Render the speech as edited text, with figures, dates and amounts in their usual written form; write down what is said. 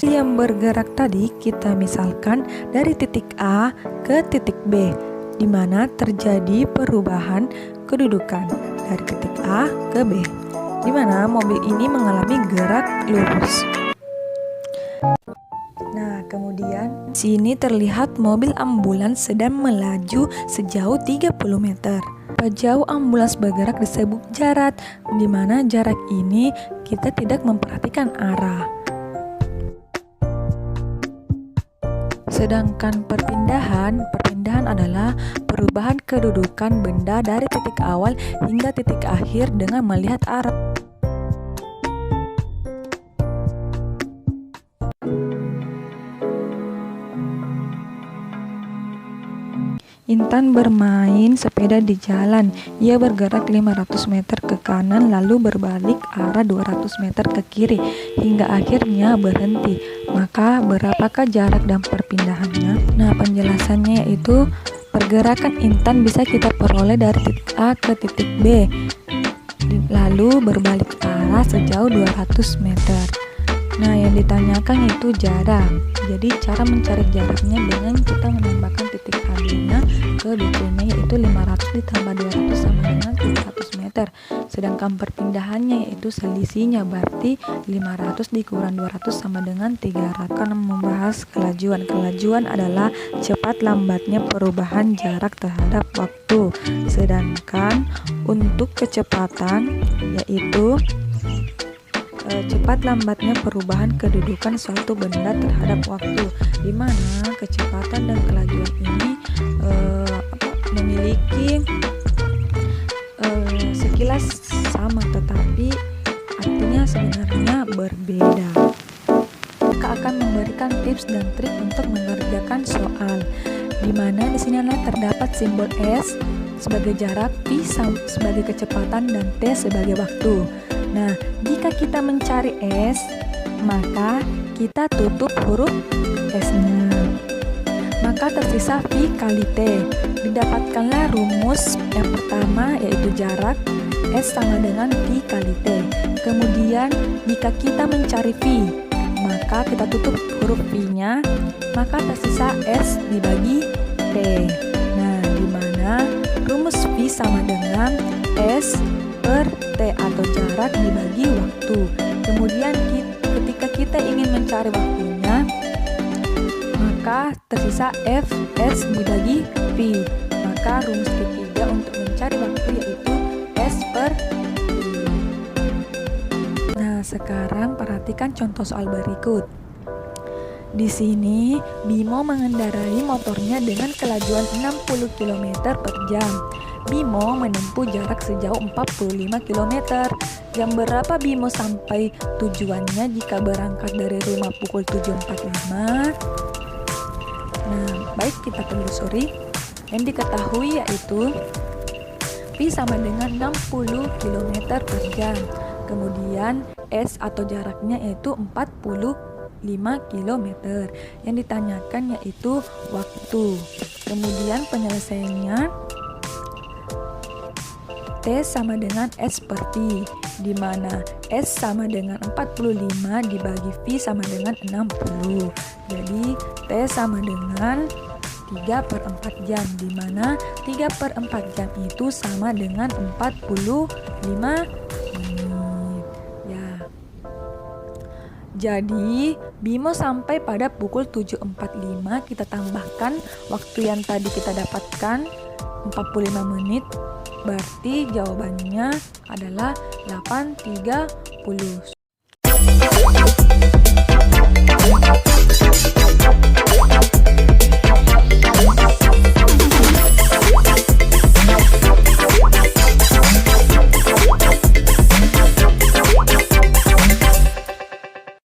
yang bergerak tadi kita misalkan dari titik A ke titik B, di mana terjadi perubahan kedudukan dari titik A ke B, di mana mobil ini mengalami gerak lurus. Nah, kemudian sini terlihat mobil ambulans sedang melaju sejauh 30 meter. Berapa jauh ambulans bergerak disebut jarak, di mana jarak ini kita tidak memperhatikan arah. Sedangkan perpindahan adalah perubahan kedudukan benda dari titik awal hingga titik akhir dengan melihat arah. Intan bermain sepeda di jalan. Ia bergerak 500 meter ke kanan lalu berbalik arah 200 meter ke kiri hingga akhirnya berhenti. Maka berapakah jarak dan perpindahannya? Nah, penjelasannya yaitu pergerakan Intan bisa kita peroleh dari titik A ke titik B lalu berbalik arah sejauh 200 meter. Nah, yang ditanyakan itu jarak. Jadi cara mencari jaraknya dengan kita menambahkan titik A-nya ke B-nya, yaitu 500 ditambah 200 sama dengan 300 meter. Sedangkan perpindahannya yaitu selisihnya, berarti 500 dikurang 200 sama dengan 300. Akan membahas kelajuan. Kelajuan adalah cepat lambatnya perubahan jarak terhadap waktu. Sedangkan untuk kecepatan yaitu cepat lambatnya perubahan kedudukan suatu benda terhadap waktu, di mana kecepatan dan kelajuan ini memiliki sekilas sama tetapi artinya sebenarnya berbeda. Maka akan memberikan tips dan trik untuk mengerjakan soal, di mana di sini terdapat simbol S sebagai jarak, V sebagai kecepatan, dan T sebagai waktu. Nah, jika kita mencari S, maka kita tutup huruf S-nya. Maka tersisa V kali T. Didapatkanlah rumus yang pertama yaitu jarak S sama dengan V kali T. Kemudian jika kita mencari V, maka kita tutup huruf V-nya, maka tersisa S dibagi T. Nah, di mana rumus V sama dengan S per T atau jarak dibagi waktu. Kemudian ketika kita ingin mencari waktunya, maka tersisa F S dibagi V. Maka rumus ketiga untuk mencari waktu yaitu S per V. Nah, sekarang perhatikan contoh soal berikut. Di sini Bimo mengendarai motornya dengan kelajuan 60 km per jam. Bimo menempuh jarak sejauh 45 km. Jam berapa Bimo sampai tujuannya jika berangkat dari rumah pukul 7.45? Nah, baik kita telusuri. Yang diketahui yaitu V sama dengan 60 km per jam. Kemudian S atau jaraknya yaitu 45 km. Yang ditanyakan yaitu waktu. Kemudian penyelesaiannya T sama dengan S per V, di mana S sama dengan 45 dibagi V sama dengan 60. Jadi T sama dengan 3/4 jam, di mana 3/4 jam itu sama dengan 45 menit. Ya. Jadi Bimo sampai pada pukul 7.45, kita tambahkan waktu yang tadi kita dapatkan 45 menit. Berarti jawabannya adalah 8.30.